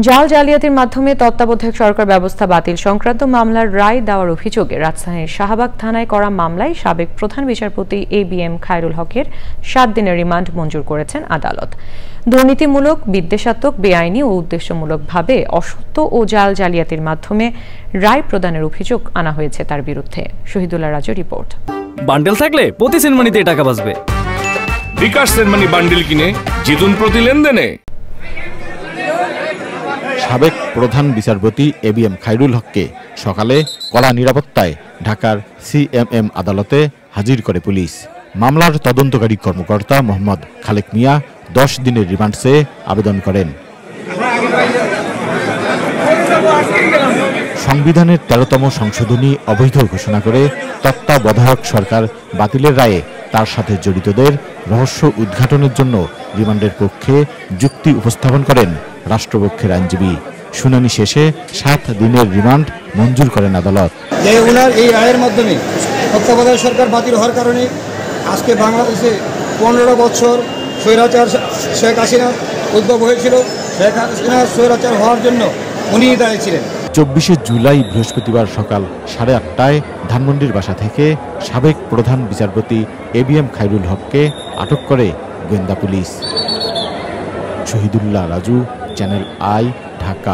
জাল জালিয়াতির মাধ্যমে তত্ত্বাবধায়ক সরকার ব্যবস্থা বাতিল সংক্রান্ত মামলার রায় দেওয়ার অভিযোগে রাজশাহীর শাহবাগ থানায় করা মামলায় সাবেক প্রধান বিচারপতি ABM খায়রুল হকের 7 দিনের রিমান্ড মঞ্জুর করেছেন আদালত। দুর্নীতিমূলক, বিদ্বেষাত্মক, বেআইনি ও উদ্দেশ্যমূলকভাবে অসত্য ও জাল জালিয়াতির মাধ্যমে রায় প্রদানের অভিযোগ আনা হয়েছে তার বিরুদ্ধে। শহীদুল্লাহ রাজু রিপোর্ট। বান্ডেল থাকলে প্রতি সেনমানিতে টাকা বাঁচবে। বিকাশ সেনমানি বান্ডেল কিনে জিতুন প্রতি লেনদেনে। সাবেক প্রধান বিচারপতি ABM খায়রুল হককে সকালে কড়া নিরাপত্তায় ঢাকার CMM আদালতে হাজির করে পুলিশ। মামলার তদন্তকারী কর্মকর্তা মোহাম্মদ খালেক মিয়া 10 দিনের রিমান্ড চেয়ে আবেদন করেন। সংবিধানের 13তম সংশোধনী অবৈধ ঘোষণা করে তত্ত্বাবধায়ক সরকার বাতিলের রায়ে তার সাথে জড়িতদের রহস্য উদ্ঘাটনের জন্য রিমান্ডের পক্ষে যুক্তি উপস্থাপন করেন রাষ্ট্রপক্ষের আইনজীবী। শুনানি শেষে 7 দিনের রিমান্ড মঞ্জুর করেন আদালত। ওনার এই রায়ের মাধ্যমে তত্ত্বাবধায়ক সরকার বাতিল হওয়ার কারণে আজকে বাংলাদেশে 15 বছর স্বৈরাচার শেখ হাসিনা উদ্ভব হয়েছিল। শেখ হাসিনা স্বৈরাচার হওয়ার জন্য উনি দায়ী ছিলেন। 24শে জুলাই বৃহস্পতিবার সকাল 8:30টায় ধানমন্ডির বাসা থেকে সাবেক প্রধান বিচারপতি ABM খায়রুল হককে আটক করে গোয়েন্দা police. Shahidullah Raju, channel I, Dhaka.